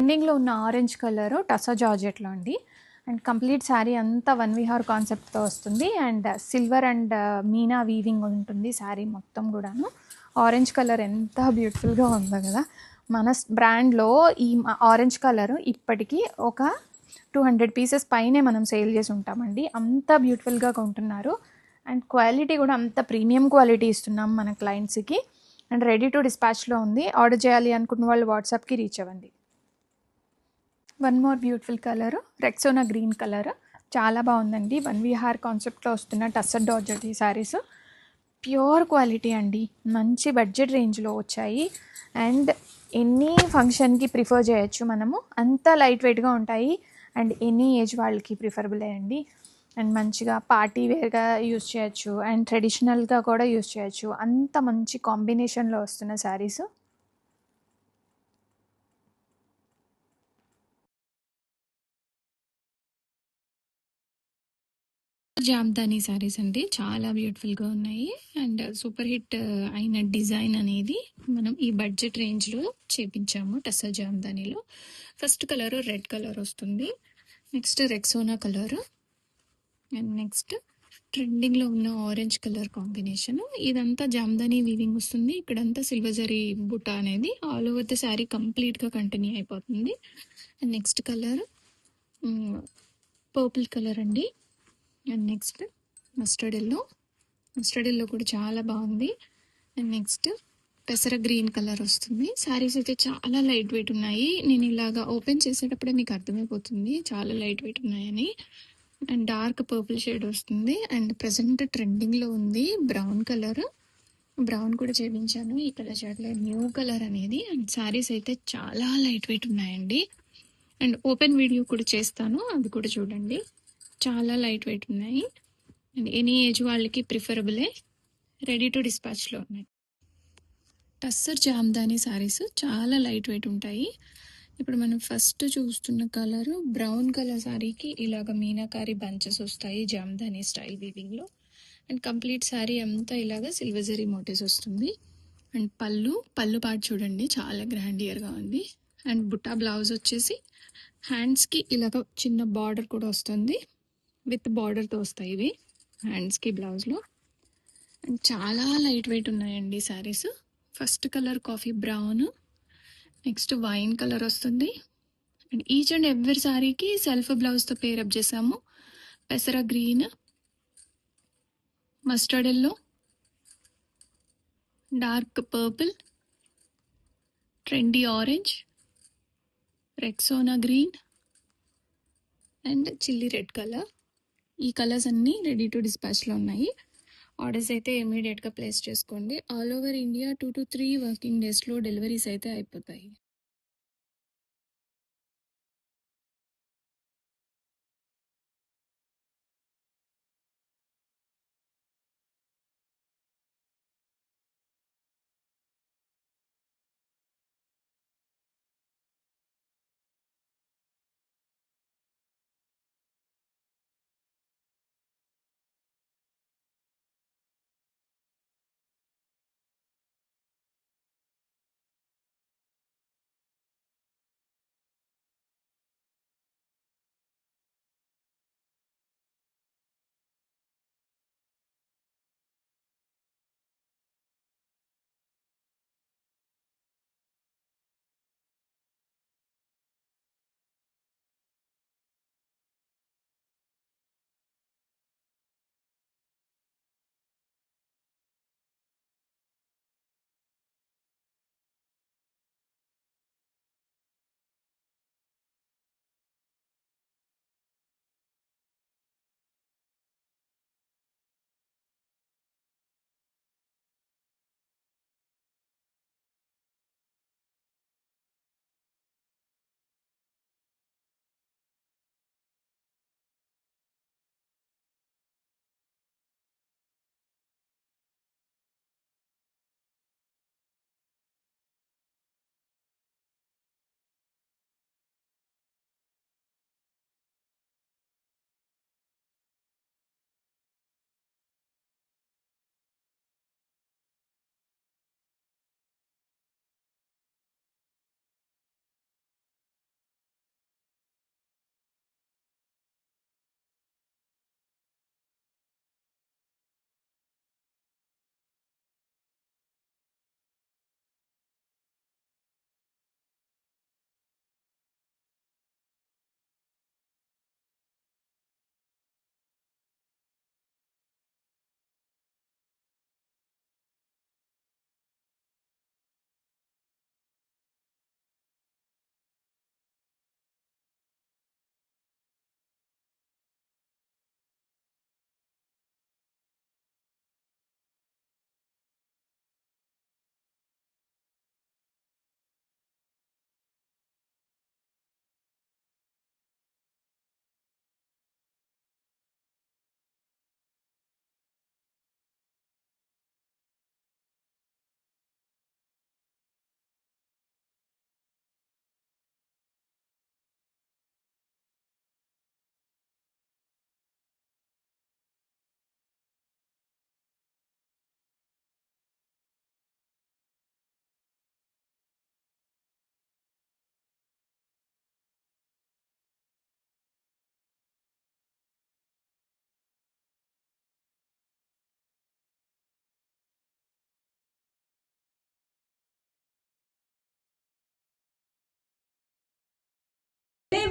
ట్రెండింగ్‌లో ఉన్న orange colour tussar జార్జెట్‌లో అండి. అండ్ కంప్లీట్ శారీ అంతా వన్ విహార్ కాన్సెప్ట్‌తో వస్తుంది. And silver and Meena weaving ఉంటుంది శారీ మొత్తం గూడాను. ఆరెంజ్ కలర్ ఎంత బ్యూటిఫుల్‌గా ఉందో గదా! మన బ్రాండ్‌లో ఈ ఆరెంజ్ కలరు ఇప్పటికి ఒక 200 పీసెస్ పైనే మనం సేల్ చేసి ఉంటామండి. అంత బ్యూటిఫుల్‌గా కొంటున్నారు. అండ్ క్వాలిటీ కూడా అంత ప్రీమియం క్వాలిటీ ఇస్తున్నాం మన క్లయింట్స్‌కి. అండ్ రెడీ టు డిస్పాచ్‌లో ఉంది. ఆర్డర్ చేయాలి అనుకున్న వాళ్ళు వాట్సాప్‌కి రీచ్ అవ్వండి. One more beautiful colour Rexona green colour చాలా బాగుందండి. వన్ విహార్ కాన్సెప్ట్లో వస్తున్న టస్సర్ జార్జెట్ ఈ శారీస్ ప్యూర్ క్వాలిటీ అండి. మంచి బడ్జెట్ రేంజ్లో వచ్చాయి. అండ్ ఎనీ ఫంక్షన్కి ప్రిఫర్ చేయొచ్చు మనము. అంత లైట్ వెయిట్గా ఉంటాయి. అండ్ ఎనీ ఏజ్ వాళ్ళకి ప్రిఫరబులే అండి. అండ్ మంచిగా పార్టీ వేర్గా యూస్ చేయొచ్చు. అండ్ ట్రెడిషనల్గా కూడా యూస్ చేయొచ్చు. అంత మంచి కాంబినేషన్లో వస్తున్న శారీస్. జామ్దాని శారీస్ అండి. చాలా బ్యూటిఫుల్‌గా ఉన్నాయి. అండ్ సూపర్ హిట్ అయిన డిజైన్ అనేది మనం ఈ బడ్జెట్ రేంజ్‌లో చేపించాము టస్సర్ జామ్దానిలో. ఫస్ట్ కలర్ రెడ్ కలర్ వస్తుంది. Next Rexona colour. And next ట్రెండింగ్‌లో ఉన్న ఆరెంజ్ కలర్ కాంబినేషన్. ఇదంతా జామ్దాని వీవింగ్ వస్తుంది. ఇక్కడంతా సిల్వర్ జరీ బుట్ట అనేది ఆల్ ఓవర్ ద శారీ కంప్లీట్‌గా కంటిన్యూ అయిపోతుంది. And next colour purple colour అండి. అండ్ నెక్స్ట్ మస్టర్డ్ ఎల్లో కూడా చాలా బాగుంది. అండ్ నెక్స్ట్ పెసర గ్రీన్ కలర్ వస్తుంది. శారీస్ అయితే చాలా లైట్ వెయిట్ ఉన్నాయి. నేను ఇలాగా ఓపెన్ చేసేటప్పుడే మీకు అర్థమైపోతుంది చాలా లైట్ వెయిట్ ఉన్నాయని. అండ్ డార్క్ పర్పుల్ షేడ్ వస్తుంది. అండ్ ప్రజెంట్ ట్రెండింగ్లో ఉంది బ్రౌన్ కలర్. బ్రౌన్ కూడా చేయించాను ఈ కలర్ షేడ్లో న్యూ కలర్ అనేది. అండ్ శారీస్ అయితే చాలా లైట్ వెయిట్ ఉన్నాయండి. అండ్ ఓపెన్ వీడియో కూడా చేస్తాను, అది కూడా చూడండి. చాలా లైట్ వెయిట్ ఉన్నాయి. అండ్ ఎనీ ఏజ్ వాళ్ళకి ప్రిఫరబులే. రెడీ టు డిస్పాచ్లో ఉన్నాయి. టస్సర్ జామ్దాని శారీస్ చాలా లైట్ వెయిట్ ఉంటాయి. ఇప్పుడు మనం ఫస్ట్ చూస్తున్న కలర్ బ్రౌన్ కలర్ శారీకి ఇలాగ మీనాకారి బంచెస్ వస్తాయి జామ్దాని స్టైల్ వీవింగ్లో. అండ్ కంప్లీట్ శారీ అంతా ఇలాగ సిల్వర్ జరీ మోటివ్స్ వస్తుంది. అండ్ పళ్ళు పాటు చూడండి చాలా గ్రాండియర్గా ఉంది. అండ్ బుట్టా బ్లౌజ్ వచ్చేసి హ్యాండ్స్కి ఇలాగ చిన్న బార్డర్ కూడా వస్తుంది. విత్ బార్డర్తో వస్తాయి ఇవి హ్యాండ్స్కి బ్లౌజ్లో. అండ్ చాలా లైట్ వెయిట్ ఉన్నాయండి saris. First colour coffee brown, next wine colour వస్తుంది. అండ్ ఈచ్ అండ్ ఎవ్రీ శారీకి సెల్ఫ్ బ్లౌజ్తో పేరప్ చేసాము. పెసర green, mustard yellow, dark purple, trendy orange, Rexona green and chilli red colour. ఈ కలర్స్ అన్నీ రెడీ టు డిస్పాచ్లో ఉన్నాయి. Orders అయితే ఇమీడియట్గా ప్లేస్ చేసుకోండి. All over India 2 to 3 working డేస్లో డెలివరీస్ అయితే అయిపోతాయి.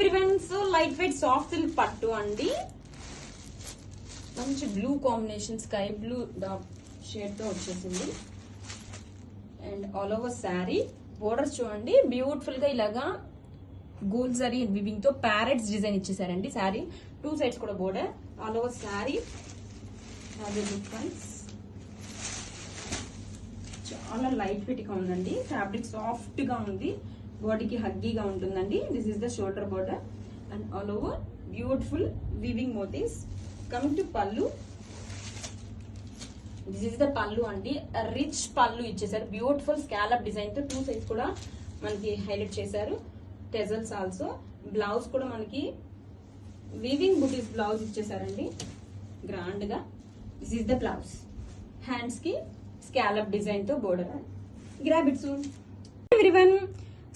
Everyone, so light weight soft silk పట్టు అండి. మంచి blue combination, sky blue shade తో వచ్చేసింది. And all over sari borders చూడండి, బ్యూటిఫుల్ గా ఇలాగా గోల్డ్ జరీ వివింగ్ తో ప్యారెట్స్ డిజైన్ ఇచ్చేసారండి. శారీ 2 సైడ్స్ కూడా బోర్డర్. ఆల్ ఓవర్ శారీ చాలా లైట్ వెయిట్ గా ఉందండి. ఫ్యాబ్రిక్ సాఫ్ట్ గా ఉంది, బాడీకి హగ్గీగా ఉంటుందండి. This is the shoulder border and all over beautiful weaving motives. Coming to pallu, this is the pallu అండి. రిచ్ పళ్ళు ఇచ్చేసారు, బ్యూటిఫుల్ స్కాలప్ డిజైన్ తో 2 సైడ్స్ కూడా మనకి హైలైట్ చేశారు. టెజల్స్ ఆల్సో. బ్లౌజ్ కూడా మనకి వీవింగ్ బుటీస్ బ్లౌజ్ ఇచ్చేసారండి గ్రాండ్ గా. This is the blouse. Hands కి స్కాలప్ డిజైన్ తో border. Grab it soon. Everyone,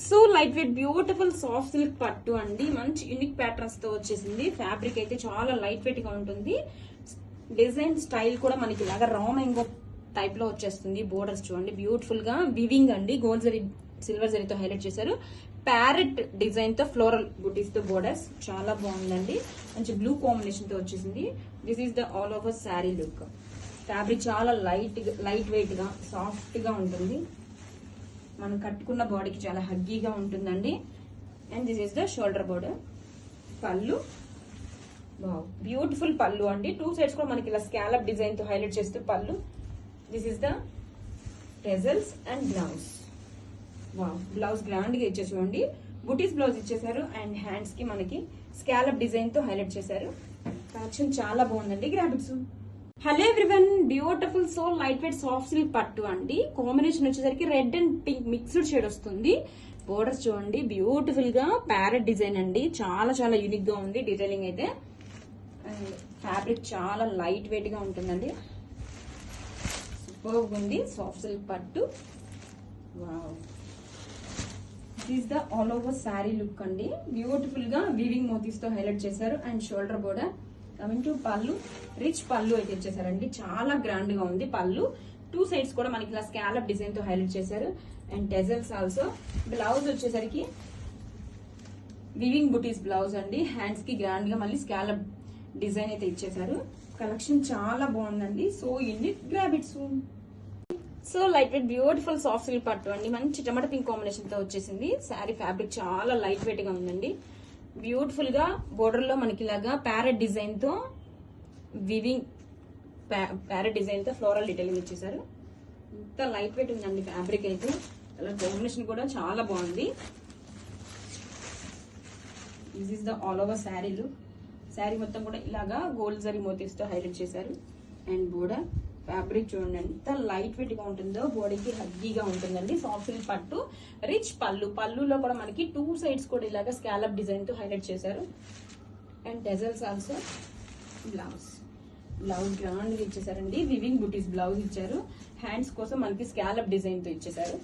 so light wait beautiful soft silk పట్టు అండి. మంచి యూనిక్ ప్యాటర్న్స్ తో వచ్చేసింది. ఫ్యాబ్రిక్ అయితే చాలా లైట్ వెయిట్ గా ఉంటుంది. డిజైన్ స్టైల్ కూడా మనకి ఇలాగా రా మ్యాంగో టైప్ లో వచ్చేస్తుంది. బోర్డర్స్ చూడండి, బ్యూటిఫుల్ గా వివింగ్ అండి. గోల్డ్ జరీ సిల్వర్ జరీతో హైలైట్ చేశారు. ప్యారెట్ డిజైన్ తో ఫ్లోరల్ బుటీస్ తో బోర్డర్స్ చాలా బాగుందండి. మంచి బ్లూ కాంబినేషన్ తో వచ్చేసింది. This is the all over sari look. Fabric చాలా లైట్ వెయిట్ గా సాఫ్ట్ గా ఉంటుంది. మనం కట్టుకున్న బాడీకి చాలా హగ్గీగా ఉంటుందండి. And this is the shoulder border. పళ్ళు బ్యూటిఫుల్ పళ్ళు అండి. 2 సైడ్స్ కూడా మనకి ఇలా స్కాలప్ డిజైన్ తో హైలైట్ చేస్తూ పళ్ళు. This is the టెజల్స్ and blouse. Blouse grand గా ఇచ్చేసి చూడండి, బుటీస్ బ్లౌజ్ ఇచ్చేసారు. అండ్ హ్యాండ్స్ కి మనకి స్కాలప్ డిజైన్ తో హైలైట్ చేశారు. కలెక్షన్ చాలా బాగుందండి. గ్రాబిట్స్. Hello everyone, beautiful so light weight soft silk పట్టు అండి. కాంబినేషన్ వచ్చేసరికి red and pink mixed shade వస్తుంది. బోర్డర్స్ చూడండి, బ్యూటిఫుల్ గా ప్యారెట్ డిజైన్ అండి. చాలా చాలా యూనిక్ గా ఉంది డీటెయిలింగ్ అయితే. అండ్ ఫ్యాబ్రిక్ చాలా లైట్ వెయిట్ గా ఉంటుందండి. సూపర్ ఉంది సాఫ్ట్ సిల్క్ పట్టు. Wow, this is the all over sari look అండి. బ్యూటిఫుల్ గా వీవింగ్ మోతీస్ తో హైలైట్ చేశారు. And shoulder border. Coming to పళ్ళు, రిచ్ పళ్ళు అయితే ఇచ్చేసారండి. చాలా గ్రాండ్ గా ఉంది పళ్ళు. 2 సైడ్స్ కూడా మనకి ఇలా స్కాలప్ డిజైన్ తో హైలైట్ చేశారు. And టెజల్స్ also. బ్లౌజ్ వచ్చేసరికి వీవింగ్ బుటీస్ బ్లౌజ్ అండి. హ్యాండ్స్ కి గ్రాండ్ గా మళ్ళీ స్కాలప్ డిజైన్ అయితే ఇచ్చేసారు. కలెక్షన్ చాలా బాగుందండి. So unique. Grab it soon. So light wait beautiful soft silk పట్టు అండి. మంచి టమాటా పింక్ కాంబినేషన్ తో వచ్చేసింది. శారీ ఫ్యాబ్రిక్ చాలా లైట్ వెయిట్ గా ఉందండి. బ్యూటిఫుల్ గా బోర్డర్ లో మనకి ఇలాగా ప్యారెట్ డిజైన్ తో వివింగ్ ప్యారెట్ డిజైన్ తో ఫ్లోరల్ డీటెయిలింగ్ ఇచ్చేసారు. ఇంత లైట్ వెయిట్ ఉందండి ఫ్యాబ్రిక్ అయితే. అలా కాంబినేషన్ కూడా చాలా బాగుంది. This is the all over sari look. Sari మొత్తం కూడా ఇలాగా గోల్డ్ జరీ మోతీస్ తో హైలైట్ చేశారు. అండ్ బోర్డర్ ఫ్యాబ్రిక్ చూడండి ఎంత లైట్ వెయిట్ గా ఉంటుందో, బాడీకి హగ్గీగా ఉంటుందండి. సాఫ్ట్ సిల్క్ పట్టు. రిచ్ పళ్ళు. పళ్ళులో కూడా మనకి 2 సైడ్స్ కూడా ఇలాగా స్కాలప్ డిజైన్ తో హైలైట్ చేశారు. And టెజల్స్ also. బ్లౌజ్ గ్రౌండ్ గా ఇచ్చేసారండి. వివింగ్ బుటీస్ బ్లౌజ్ ఇచ్చారు. హ్యాండ్స్ కోసం మనకి స్కాలప్ డిజైన్ తో ఇచ్చేసారు.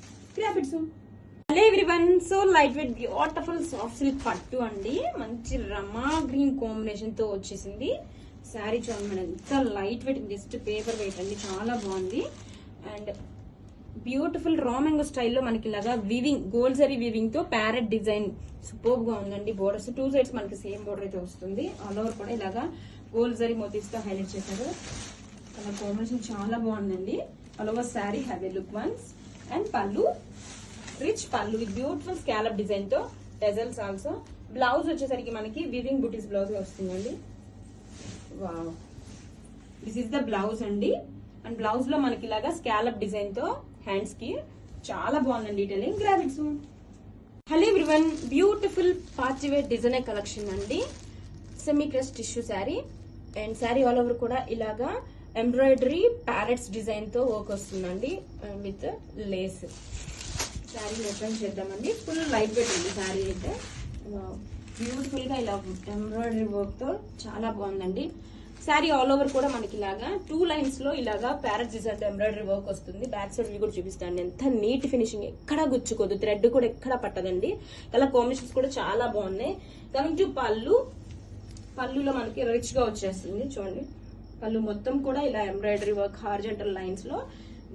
Hello everyone, so light wait beautiful soft silk పట్టు అండి. మంచి రమా గ్రీన్ కాంబినేషన్ తో వచ్చేసింది. శారీ చూడండి మేడం, ఎంత light weight, just paper weight అండి. చాలా బాగుంది. అండ్ బ్యూటిఫుల్ రా మ్యాంగో స్టైల్లో మనకి ఇలాగా వివింగ్ గోల్డ్ జరీ వివింగ్ తో ప్యారెట్ డిజైన్ సూపర్ గా ఉందండి. బోర్డర్స్ 2 సైడ్స్ మనకి సేమ్ బోర్డర్ అయితే వస్తుంది. ఆల్ ఓవర్ కూడా ఇలాగా గోల్డ్ జరీ మోతీస్ తో హైలైట్ చేశారు. కలర్ కాంబినేషన్ చాలా బాగుందండి. All over sari have a look once. And పళ్ళు, రిచ్ పళ్ళు విత్ బ్యూటిఫుల్ స్కాలప్ డిజైన్ తో టెజల్స్ ఆల్సో. బ్లౌజ్ వచ్చేసరికి మనకి వివింగ్ బుటీస్ బ్లౌజ్ వస్తుందండి. Wow, this is the blouse అండి. అండ్ బ్లౌజ్ లో మనకి ఇలాగా స్కాలప్ డిజైన్ తో హ్యాండ్స్ కి చాలా బాగుందండి detailing. Graphics. Hello everyone, beautiful partywear designer collection అండి. Semi crush tissue sari. And sari all over కూడా ఇలాగా ఎంబ్రాయిడరీ ప్యారెట్స్ డిజైన్ తో వర్క్ వస్తుందండి విత్ లేస్. శారీ ఓపెన్ చేద్దామండి. ఫుల్ లైట్ వెయిట్ ఉంది శారీ అయితే. బ్యూటిఫుల్ గా ఇలా ఎంబ్రాయిడరీ వర్క్ తో చాలా బాగుందండి. శారీ ఆల్ ఓవర్ కూడా మనకి ఇలాగా 2 లైన్స్ లో ఇలాగా ప్యారెట్ డిజైన్ ఎంబ్రాయిడరీ వర్క్ వస్తుంది. బ్యాక్ సైడ్ వ్యూ కూడా చూపిస్తాను. ఎంత నీట్ ఫినిషింగ్, ఎక్కడా గుచ్చుకోదు, థ్రెడ్ కూడా ఎక్కడా పట్టదండి. కలర్ కాంబినేషన్స్ కూడా చాలా బాగున్నాయి. కమింగ్ టు పళ్ళు. పళ్ళులో మనకి రిచ్ గా వచ్చేస్తుంది చూడండి. పళ్ళు మొత్తం కూడా ఇలా ఎంబ్రాయిడరీ వర్క్ హార్జెంటల్ లైన్స్ లో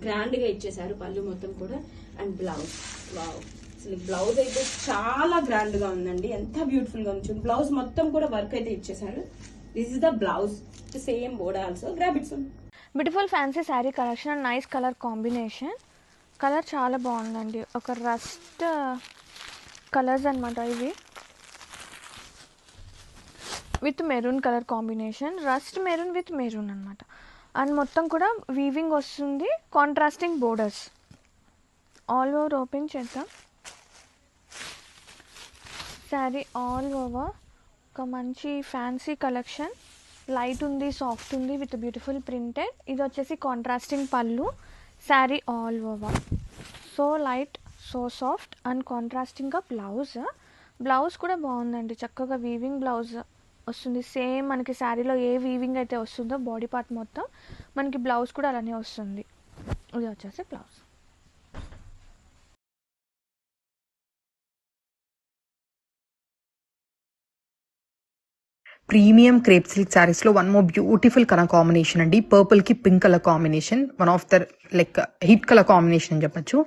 గ్రాండ్ గా ఇచ్చేసారు పళ్ళు మొత్తం కూడా. అండ్ బ్లౌజ్, వావ్, అసలు బ్లౌజ్ అయితే చాలా గ్రాండ్ గా ఉందండి, ఎంత బ్యూటిఫుల్ గా ఉంది. బ్లౌజ్ మొత్తం కూడా వర్క్ అయితే ఇచ్చేసారు. This is the blouse, same board also. Grab it soon. Beautiful fancy sari collection and nice colour combination. Colour చాలా బాగుందండి, ఒక రస్ట్ కలర్స్ అనమాట ఇవి, with maroon colour combination, rust maroon with maroon అనమాట. అండ్ మొత్తం కూడా వీవింగ్ వస్తుంది, contrasting borders. All over open చేద్దాం. శారీ ఆల్ ఓవర్ ఒక మంచి ఫ్యాన్సీ కలెక్షన్, లైట్ ఉంది, సాఫ్ట్ ఉంది, విత్ బ్యూటిఫుల్ ప్రింటెడ్. ఇది వచ్చేసి కాంట్రాస్టింగ్ పళ్ళు. Sari all over so light, so soft and కాంట్రాస్టింగ్గా బ్లౌజ్ కూడా బాగుందండి, చక్కగా వీవింగ్ బ్లౌజ్ వస్తుంది. సేమ్ మనకి శారీలో ఏ వీవింగ్ అయితే వస్తుందో బాడీ పార్ట్ మొత్తం మనకి బ్లౌజ్ కూడా అలానే వస్తుంది. ఇది వచ్చేసి blouse. Premium crepe silk saris లో one more beautiful colour combination అండి. పర్పుల్ కి pink colour combination, one of the like hit colour combination అని చెప్పొచ్చు.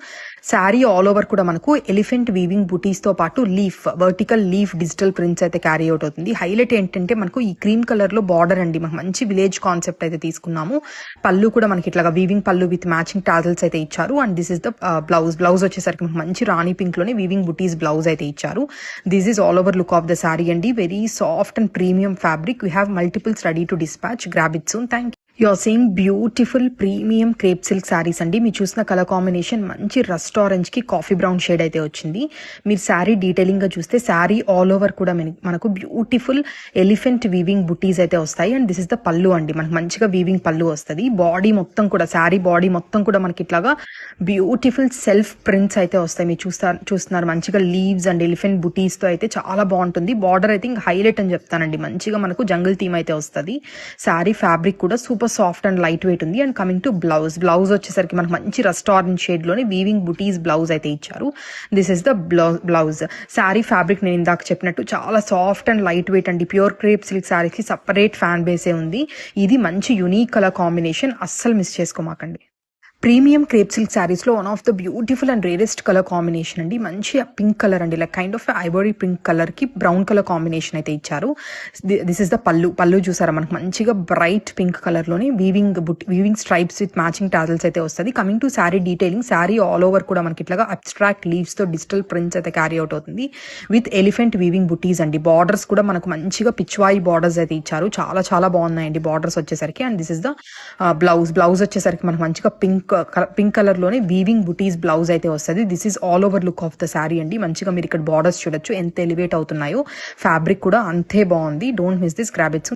శారీ ఆల్ ఓవర్ కూడా మనకు ఎలిఫెంట్ వీవింగ్ బుటీస్ తో పాటు leaf, vertical leaf digital prints అయితే క్యారీ అవుట్ అవుతుంది. హైలైట్ ఏంటంటే మనకు ఈ క్రీమ్ కలర్ లో బార్డర్ అండి, మనకు మంచి విలేజ్ కాన్సెప్ట్ అయితే తీసుకున్నాము. పళ్ళు కూడా మనకి ఇట్లాగా వీవింగ్ పళ్ళు విత్ మ్యాచింగ్ టాజల్స్ అయితే ఇచ్చారు. And this is the blouse వచ్చేసరికి మనకు మంచి రాణి పింక్ లోనే వీవింగ్ బుటీస్ బ్లౌజ్ అయితే ఇచ్చారు. This is all over look of the sari అండి, very soft and premium fabric. We have multiples ready to dispatch. Grab it soon. Thank you. You're seeing beautiful premium crepe silk sarees అండి. మీరు చూసిన colour combination మంచి rust orange కి coffee brown shade అయితే వచ్చింది. మీరు sari detailing గా చూస్తే శారీ ఆల్ ఓవర్ కూడా మనకు బ్యూటిఫుల్ ఎలిఫెంట్ వీవింగ్ బుటీస్ అయితే వస్తాయి. And this is the pallu అండి, మనకు మంచిగా వీవింగ్ పళ్ళు వస్తుంది. బాడీ మొత్తం కూడా శారీ బాడీ మొత్తం కూడా మనకి ఇట్లాగా బ్యూటిఫుల్ సెల్ఫ్ ప్రింట్స్ అయితే వస్తాయి. మీరు చూస్తున్నారు మంచిగా లీవ్స్ అండ్ ఎలిఫెంట్ బుటీస్ తో అయితే చాలా బాగుంటుంది. బార్డర్ అయితే ఇంకా హైలైట్ అని చెప్తానండి, మంచిగా మనకు జంగిల్ థీమ్ అయితే వస్తుంది. శారీ ఫ్యాబ్రిక్ కూడా super soft and light weight ఉంది. అండ్ కమింగ్ టు బ్లౌజ్ వచ్చేసరికి మనకు మంచి రస్ట్ ఆరెంజ్ షేడ్ లోనే వీవింగ్ బుటీస్ బ్లౌజ్ అయితే ఇచ్చారు. This is the blouse. Sari fabric నేను ఇందాక చెప్పినట్టు చాలా సాఫ్ట్ అండ్ లైట్ వెయిట్ అండి. ప్యూర్ క్రేప్ సిల్క్ శారీకి సపరేట్ ఫ్యాన్ బేసే ఉంది. ఇది మంచి యునీక్ కలర్ కాంబినేషన్, అస్సలు మిస్ చేసుకోమాకండి. ప్రీమియం క్రేప్ సిల్క్ శారీస్ లో one of the beautiful and rarest colour combination అండి. మంచి పింక్ కలర్ అండి, like kind of Ivory pink colour కి బ్రౌన్ కలర్ కాంబినేషన్ అయితే ఇచ్చారు. దిస్ ఇస్ ద పళ్ళు చూసారా, మనకు మంచిగా బ్రైట్ పింక్ కలర్ లోనే weaving stripes with matching tassels అయితే వస్తుంది. Coming to sari detailing, sari all over కూడా మనకి ఇట్లాగా అబ్స్ట్రాక్ట్ లీవ్స్ తో డిజిటల్ ప్రింట్స్ అయితే క్యారీ అవుట్ అవుతుంది విత్ ఎలిఫెంట్ వీవింగ్ బుటీస్ అండి. బార్డర్స్ కూడా మనకు మంచిగా పిచ్వాయి బార్డర్స్ అయితే ఇచ్చారు, చాలా చాలా బాగున్నాయండి బార్డర్స్ వచ్చేసరికి. And this is the blouse వచ్చేసరికి మనకు మంచిగా పింక్ కలర్ లోనే వీవింగ్ బుటీస్ బ్లౌజ్ అయితే వస్తుంది. This is all over look of the sari అండి. మంచిగా మీరు ఇక్కడ బార్డర్స్ చూడొచ్చు ఎంత ఎలివేట్ అవుతున్నాయో. ఫ్యాబ్రిక్ కూడా అంతే బాగుంది. Don't miss this, grab it.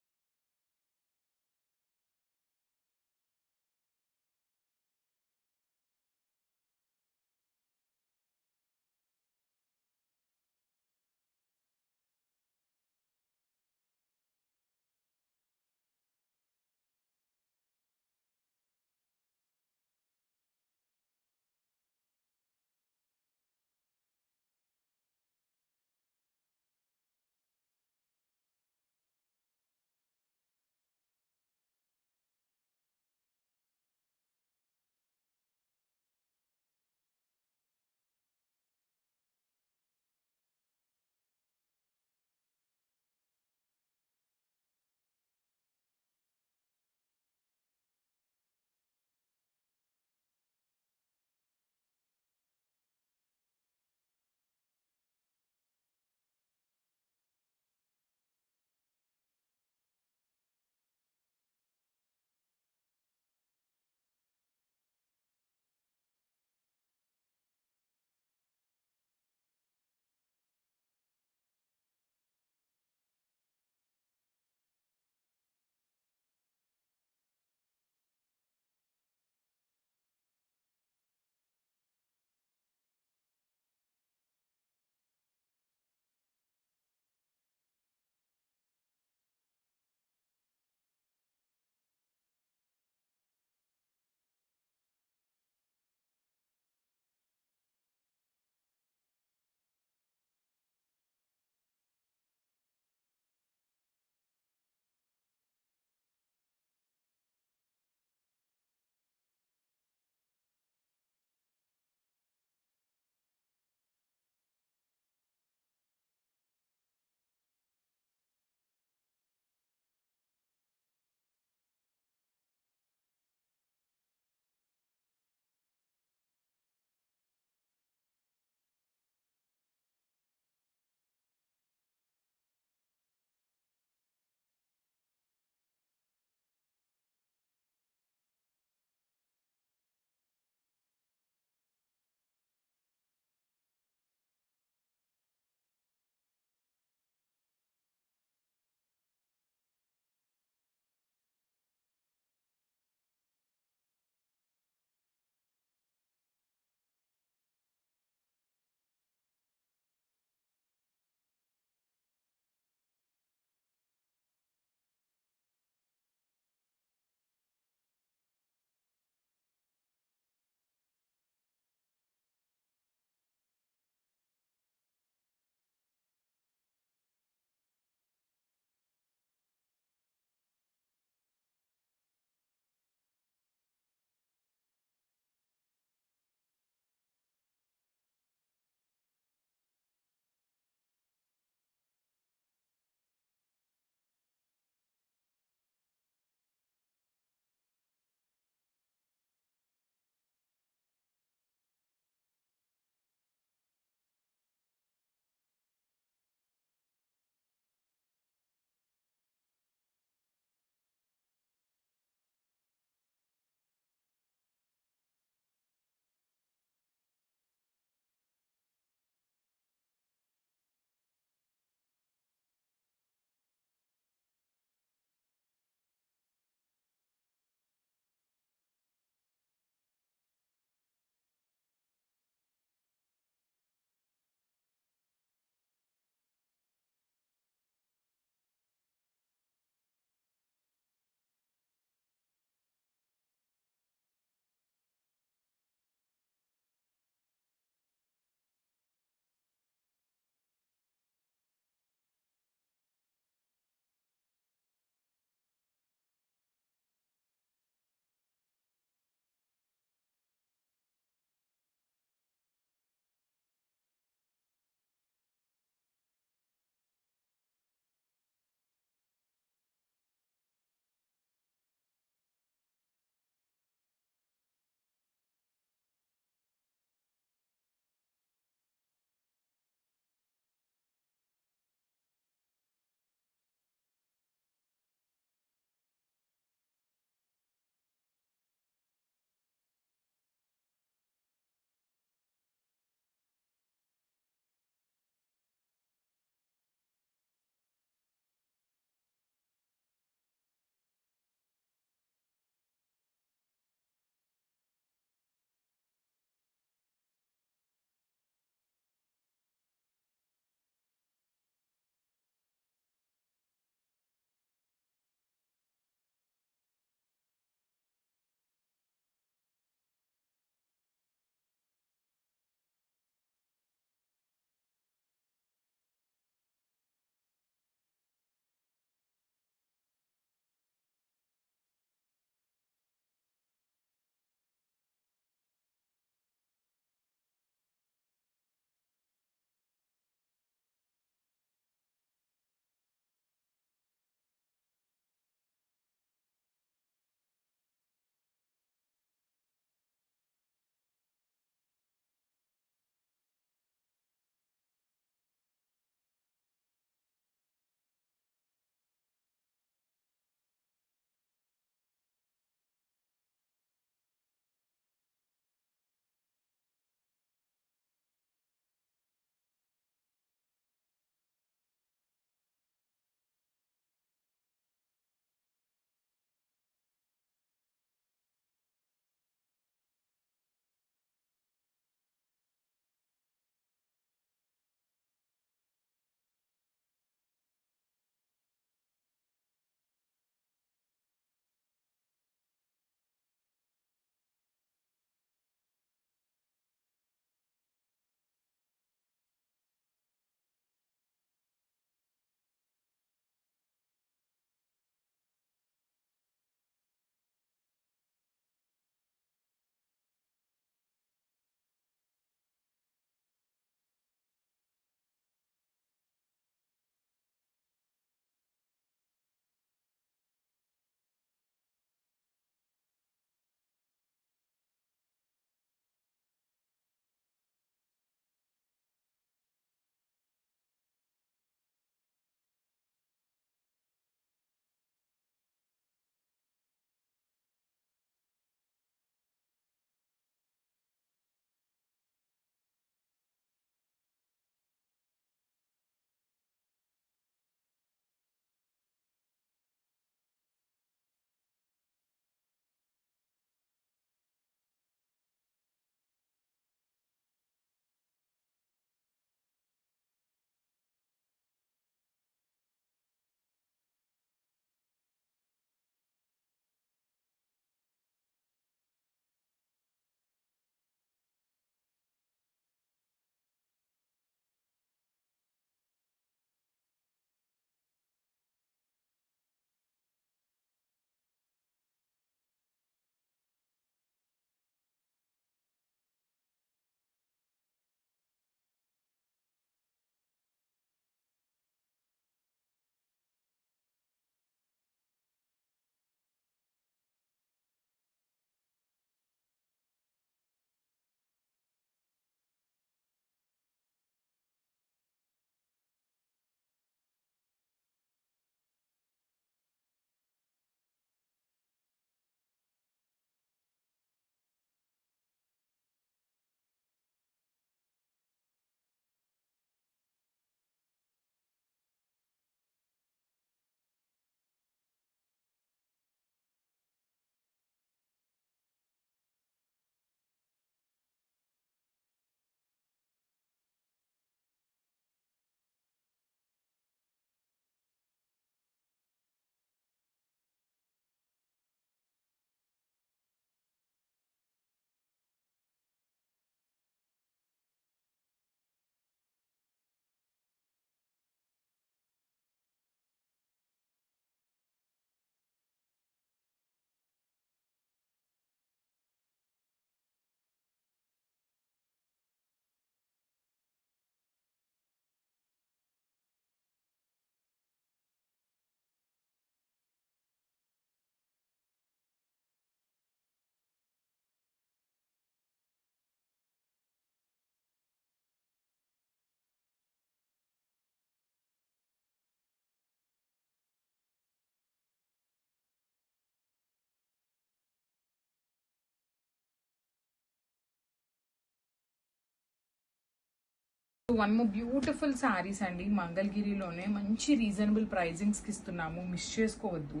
One more beautiful saris అండి, మంగళగిరిలోనే మంచి రీజనబుల్ ప్రైజింగ్స్ కి ఇస్తున్నాము, మిస్ చేసుకోవద్దు.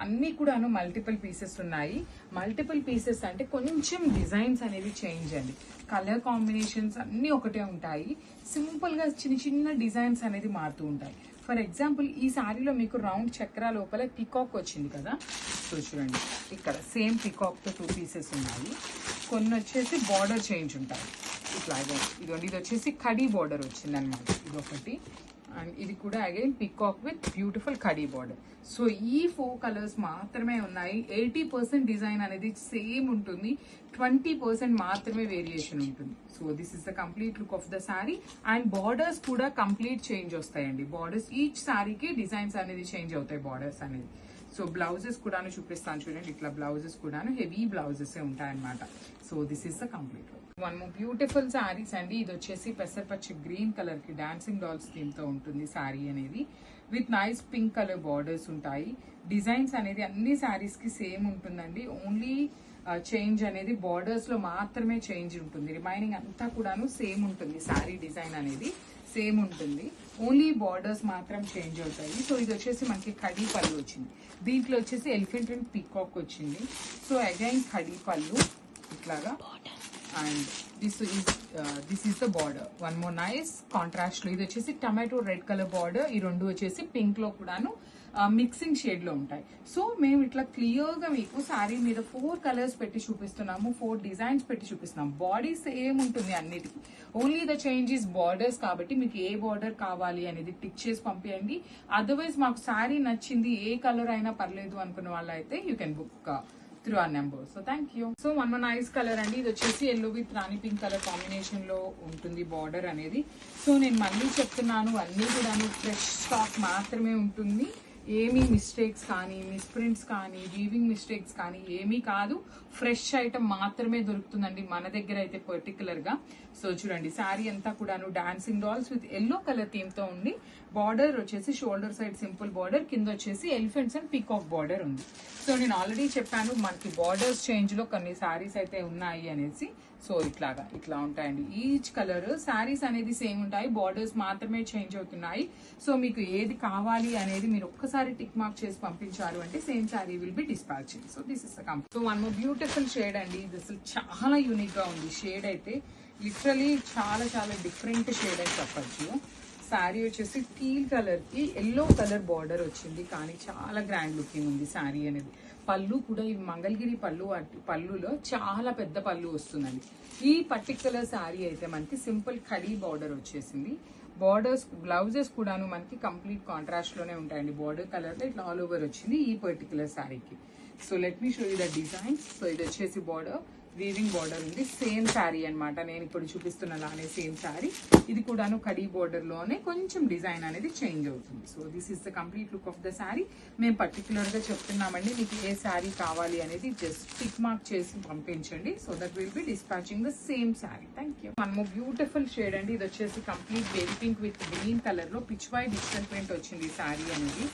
అన్ని కూడాను మల్టిపుల్ పీసెస్ ఉన్నాయి. మల్టిపుల్ పీసెస్ అంటే కొంచెం డిజైన్స్ అనేది చేంజ్ అండి, కలర్ కాంబినేషన్స్ అన్ని ఒకటే ఉంటాయి. సింపుల్ గా చిన్న చిన్న డిజైన్స్ అనేది మారుతూ ఉంటాయి. ఫర్ ఎగ్జాంపుల్ ఈ శారీలో మీకు రౌండ్ చక్ర లోపల పికాక్ వచ్చింది కదా, సో చూడండి ఇక్కడ సేమ్ పికాక్ తో 2 పీసెస్ ఉన్నాయి. కొన్ని వచ్చేసి బార్డర్ చేంజ్ ఉంటాయి ఇట్లాగే. ఇదిగోండి, ఇది వచ్చేసి కడీ బార్డర్ వచ్చింది అనమాట, ఇది ఒకటి. అండ్ ఇది కూడా again peacock with beautiful khadi border. So ఈ 4 కలర్స్ మాత్రమే ఉన్నాయి. 80% డిజైన్ అనేది సేమ్ ఉంటుంది, 20% మాత్రమే వేరియేషన్ ఉంటుంది. So this is the complete look of the sari. And borders కూడా కంప్లీట్ చేంజ్ వస్తాయండి. బార్డర్స్ ఈచ్ శారీకి డిజైన్స్ అనేది చేంజ్ అవుతాయి, బార్డర్స్ అనేది. సో బ్లౌజెస్ కూడాను చూపిస్తాను చూడండి, ఇట్లా బ్లౌజెస్ కూడాను హెవీ బ్లౌజెస్ ఉంటాయన్నమాట. So this is the complete look. One more beautiful saris అండి, ఇది వచ్చేసి పెసరపచ్చి గ్రీన్ కలర్ కి డాన్సింగ్ డాల్స్ థీమ్ తో ఉంటుంది శారీ అనేది. With nice pink colour borders ఉంటాయి. డిజైన్స్ అనేది అన్ని శారీస్ కి సేమ్ ఉంటుందండి, ఓన్లీ చేంజ్ అనేది బార్డర్స్ లో మాత్రమే చేంజ్ ఉంటుంది. రిమైనింగ్ అంతా కూడాను సేమ్ ఉంటుంది, శారీ డిజైన్ అనేది సేమ్ ఉంటుంది, ఓన్లీ బార్డర్స్ మాత్రం చేంజ్ అవుతాయి. సో ఇది వచ్చేసి మనకి కడీ పళ్ళు వచ్చింది, దీంట్లో వచ్చేసి ఎలిఫెంట్ అండ్ పీకాక్ వచ్చింది. సో అగైన్ కడీ పళ్ళు ఇట్లాగా. And this is the border. One more nice contrast లో ఇది వచ్చేసి టమాటో రెడ్ కలర్ బార్డర్, ఈ రెండు వచ్చేసి పింక్ లో కూడాను మిక్సింగ్ షేడ్ లో ఉంటాయి. సో మేము ఇట్లా క్లియర్ గా మీకు శారీ మీద 4 కలర్స్ పెట్టి చూపిస్తున్నాము, 4 డిజైన్స్ పెట్టి చూపిస్తున్నాము. బాడీ సేమ్ ఉంటుంది అన్నిటికీ, only the change is borders. కాబట్టి మీకు ఏ బార్డర్ కావాలి అనేది టిక్ చేసి పంపించండి. అదర్వైజ్ మాకు శారీ నచ్చింది, ఏ కలర్ అయినా పర్లేదు అనుకున్న వాళ్ళైతే you can book through our number. So thank you. So one more nice color అండి, ఇది వచ్చేసి yellow with Rani pink colour combination లో ఉంటుంది బార్డర్ అనేది. సో నేను మళ్ళీ చెప్తున్నాను, అన్ని కూడాను ఫ్రెష్ స్టాక్ మాత్రమే ఉంటుంది. ఏమీ మిస్టేక్స్ కానీ మిస్ప్రింట్స్ కానీ వీవింగ్ మిస్టేక్స్ కానీ ఏమీ కాదు, ఫ్రెష్ ఐటమ్ మాత్రమే దొరుకుతుందండి మన దగ్గర అయితే పర్టికులర్ గా. సో చూడండి శారీ అంతా కూడాను dancing dolls with yellow colour theme తో ఉంది. బార్డర్ వచ్చేసి షోల్డర్ సైడ్ సింపుల్ బార్డర్, కింద వచ్చేసి ఎలిఫెంట్స్ అండ్ పీకాక్ బార్డర్ ఉంది. సో నేను ఆల్రెడీ చెప్పాను మనకి బార్డర్స్ చేంజ్ లో కొన్ని శారీస్ అయితే ఉన్నాయి అనేసి. సో ఇట్లా ఉంటాయండి ఈచ్ కలర్. శారీస్ అనేది సేమ్ ఉంటాయి, బార్డర్స్ మాత్రమే చేంజ్ అవుతున్నాయి. సో మీకు ఏది కావాలి అనేది మీరు ఒక్కసారి టిక్ మార్క్ చేసి పంపించారు అంటే same sari will be dispatching. So this is the complete. So one more beautiful shade అండి, ఇది అసలు చాలా యూనిక్ గా ఉంది. షేడ్ అయితే లిటరలీ చాలా చాలా డిఫరెంట్ షేడ్ అని చెప్పచ్చు. శారీ వచ్చేసి టీల్ కలర్ కి ఎల్లో కలర్ బార్డర్ వచ్చింది, కానీ చాలా గ్రాండ్ లుకింగ్ ఉంది శారీ అనేది. పళ్ళు కూడా ఈ మంగళగిరి పళ్ళులో చాలా పెద్ద పళ్ళు వస్తుందండి. ఈ పర్టికులర్ శారీ అయితే మనకి సింపుల్ కడీ బార్డర్ వచ్చేసింది. బార్డర్స్ బ్లౌజెస్ కూడాను మనకి కంప్లీట్ కాంట్రాస్ట్ లోనే ఉంటాయండి. బార్డర్ కలర్ లో ఇట్లా ఆల్ ఓవర్ వచ్చింది ఈ పర్టికులర్ శారీకి. So let me show you the designs. So ఇది వచ్చేసి బార్డర్ వీవింగ్ బార్డర్ ఉంది, సేమ్ శారీ అనమాట, నేను ఇప్పుడు చూపిస్తున్నలానే సేమ్ శారీ. ఇది కూడాను కడీ బార్డర్ లోనే కొంచెం డిజైన్ అనేది చేంజ్ అవుతుంది. So this is the complete look of the sari. మేము పర్టికులర్ గా చెప్తున్నామండి, మీకు ఏ శారీ కావాలి అనేది జస్ట్ టిక్ మార్క్ చేసి పంపించండి. So that will be dispatching the same sari. Thank you. One more beautiful shade అండి, ఇది వచ్చేసి complete baby pink with green colour లో పిచ్ వై డిజిటల్ ప్రింట్ వచ్చింది శారీ అనేది.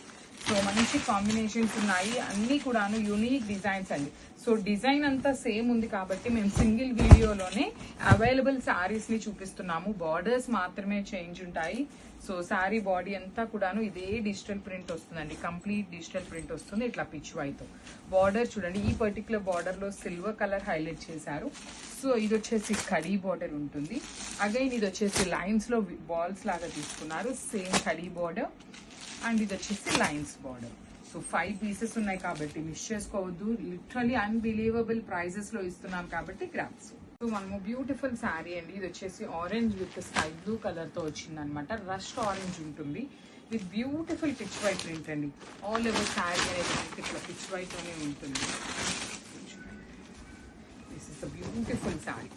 సో మంచి కాంబినేషన్స్ ఉన్నాయి, అన్ని కూడాను యూనిక్ డిజైన్స్ అండి. సో డిజైన్ అంతా సేమ్ ఉంది కాబట్టి మేము సింగిల్ వీడియోలోనే అవైలబుల్ శారీస్ ని చూపిస్తున్నాము. బార్డర్స్ మాత్రమే చేంజ్ ఉంటాయి. సో శారీ బాడీ అంతా కూడాను ఇదే డిజిటల్ ప్రింట్ వస్తుందండి, కంప్లీట్ డిజిటల్ ప్రింట్ వస్తుంది ఇట్లా పిచ్ వైతో. బార్డర్ చూడండి, ఈ పర్టికులర్ బార్డర్ లో సిల్వర్ కలర్ హైలైట్ చేశారు. సో ఇది వచ్చేసి కడీ బార్డర్ ఉంటుంది. అగైన్ ఇది వచ్చేసి లైన్స్ లో బాల్స్ లాగా తీసుకున్నారు, సేమ్ కడీ బార్డర్. అండ్ ఇది వచ్చేసి లైన్స్ బార్డర్. సో 5 పీసెస్ ఉన్నాయి కాబట్టి మిస్ చేసుకోవద్దు. లిటరలీ అన్బిలీవబుల్ ప్రైజెస్ లో ఇస్తున్నాం కాబట్టి గ్రాప్స్. So one more beautiful sari అండి, ఇది వచ్చేసి orange with sky blue colour తో వచ్చింది అనమాట. రస్ట్ ఆరెంజ్ ఉంటుంది with beautiful Pichwai print అండి. ఆల్ ఓవర్ శారీ అనేది ఇట్లా పిచ్ వైట్ లోనే ఉంటుంది. This is the beautiful sari.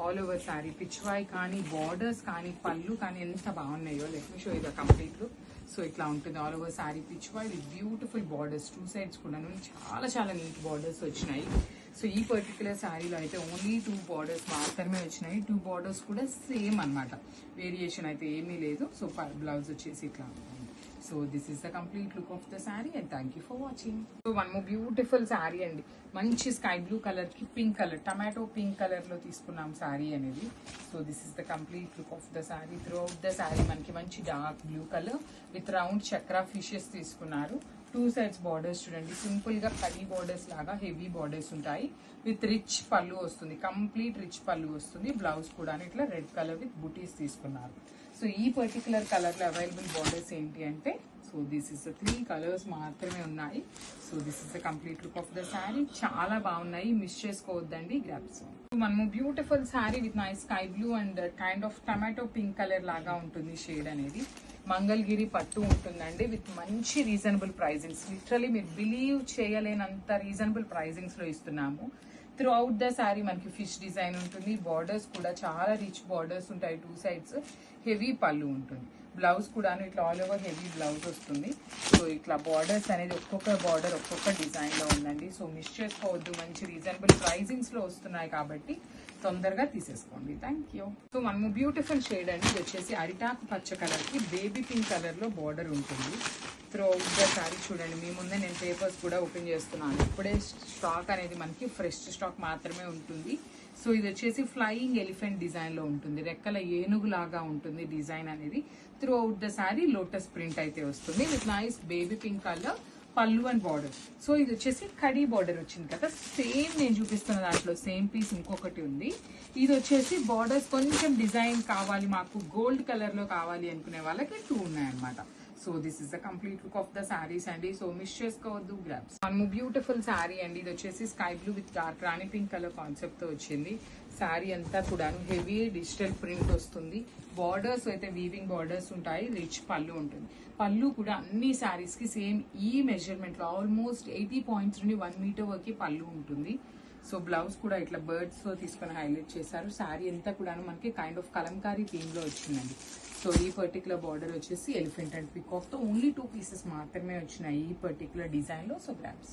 All over sari Pichwai కానీ బార్డర్స్ కానీ పళ్ళు కానీ ఎంత బాగున్నాయో. Let me show you the complete look. So ఇట్లా ఉంటుంది all over sari pitch why with beautiful borders, 2 sides కూడా చాలా చాలా నీట్ బార్డర్స్ వచ్చినాయి. సో ఈ పర్టికులర్ శారీలో అయితే ఓన్లీ 2 బార్డర్స్ మాత్రమే వచ్చినాయి. 2 బార్డర్స్ కూడా సేమ్ అన్నమాట, వేరియేషన్ అయితే ఏమీ లేదు. సో బ్లౌజ్ వచ్చేసి ఇట్లా ఉంటుంది. So this is the complete look of the sari and thank you for watching. So one more beautiful sari అండి, మంచి స్కై బ్లూ కలర్ కి pink colour, tomato pink colour లో తీసుకున్నాం శారీ అనేది. So this is the complete look of the sari. Through out the sari మనకి మంచి dark blue colour with round Chakra fishes తీసుకున్నారు. 2 sides borders చూడండి, సింపుల్ గా కడీ బార్డర్స్ లాగా హెవీ బార్డర్స్ ఉంటాయి. విత్ రిచ్ పళ్ళు వస్తుంది, కంప్లీట్ రిచ్ పళ్ళు వస్తుంది. బ్లౌజ్ కూడా ఇట్లా రెడ్ కలర్ విత్ బుటీస్ తీసుకున్నారు. సో ఈ పర్టికులర్ కలర్ లో అవైలబుల్ బార్డర్స్ ఏంటి అంటే, so this is the 3 colours మాత్రమే ఉన్నాయి. So this is the complete look of the sari. చాలా బాగున్నాయి, మిస్ చేసుకోవద్దండి. గ్రాప్స్ మనము beautiful sari with nice sky blue and kind of tomato pink colour లాగా ఉంటుంది షేడ్ అనేది. మంగళగిరి పట్టు ఉంటుందండి విత్ మంచి రీజనబుల్ ప్రైజింగ్స్. లిటరలీ మీరు బిలీవ్ చేయలేనంత రీజనబుల్ ప్రైజింగ్స్ లో ఇస్తున్నాము. త్రూ అవుట్ ద శారీ మనకి ఫిష్ డిజైన్ ఉంటుంది. బార్డర్స్ కూడా చాలా రిచ్ బార్డర్స్ ఉంటాయి, 2 సైడ్స్. హెవీ పళ్ళు ఉంటుంది. బ్లౌజ్ కూడా ఇట్లా ఆల్ ఓవర్ హెవీ బ్లౌజ్ వస్తుంది. సో ఇట్లా బార్డర్స్ అనేది ఒక్కొక్క బార్డర్ ఒక్కొక్క డిజైన్ లో ఉందండి. సో మిస్ చేసుకోవద్దు, మంచి రీజనబుల్ ప్రైజింగ్స్ లో వస్తున్నాయి కాబట్టి తొందరగా తీసేసుకోండి. Thank you. సో మనము బ్యూటిఫుల్ షేడ్ అండి, ఇది వచ్చేసి అరిటాకు పచ్చ కలర్ కి బేబీ పింక్ కలర్ లో బార్డర్ ఉంటుంది. త్రూ అవుట్ ద శారీ చూడండి, మీ ముందే నేను పేపర్స్ కూడా ఓపెన్ చేస్తున్నాను. ఇప్పుడే స్టాక్ అనేది మనకి ఫ్రెష్ స్టాక్ మాత్రమే ఉంటుంది. సో ఇది వచ్చేసి ఫ్లయింగ్ ఎలిఫెంట్ డిజైన్ లో ఉంటుంది, రెక్కల ఏనుగు లాగా ఉంటుంది డిజైన్ అనేది. Through out the sari lotus print అయితే వస్తుంది with nice baby pink colour పళ్ళు అండ్ బార్డర్. సో ఇది వచ్చేసి కడీ బార్డర్ వచ్చింది కదా, సేమ్ నేను చూపిస్తున్న దాంట్లో సేమ్ పీస్ ఇంకొకటి ఉంది. ఇది వచ్చేసి బార్డర్స్ కొంచెం డిజైన్ కావాలి మాకు, గోల్డ్ కలర్ లో కావాలి అనుకునే వాళ్ళకి 2 ఉన్నాయన్నమాట. So this is the complete look of the saris అండి. సో మిస్ చేసుకోవద్దు. గ్రాప్స్ మనము బ్యూటిఫుల్ శారీ అండి, ఇది వచ్చేసి sky blue with dark Rani pink colour concept తో వచ్చింది. శారీ అంతా కూడా హెవీ డిజిటల్ ప్రింట్ వస్తుంది. బార్డర్స్ అయితే వీవింగ్ బార్డర్స్ ఉంటాయి, రిచ్ పళ్ళు ఉంటుంది. పళ్ళు కూడా అన్ని శారీస్ కి సేమ్ ఈ మెజర్మెంట్ లో ఆల్మోస్ట్ 80 పాయింట్స్ నుండి 1 మీటర్ వరకు పళ్ళు ఉంటుంది. సో బ్లౌజ్ కూడా ఇట్లా బర్డ్స్ తో తీసుకొని హైలైట్ చేశారు. శారీ అంతా కూడా మనకి కైండ్ ఆఫ్ కలంకారీ థీమ్ లో వచ్చిందండి. సో ఈ పర్టికులర్ బార్డర్ వచ్చేసి ఎలిఫెంట్ అండ్ పికాక్ తో ఓన్లీ 2 పీసెస్ మాత్రమే వచ్చినాయి ఈ పర్టికులర్ డిజైన్ లో. So grasp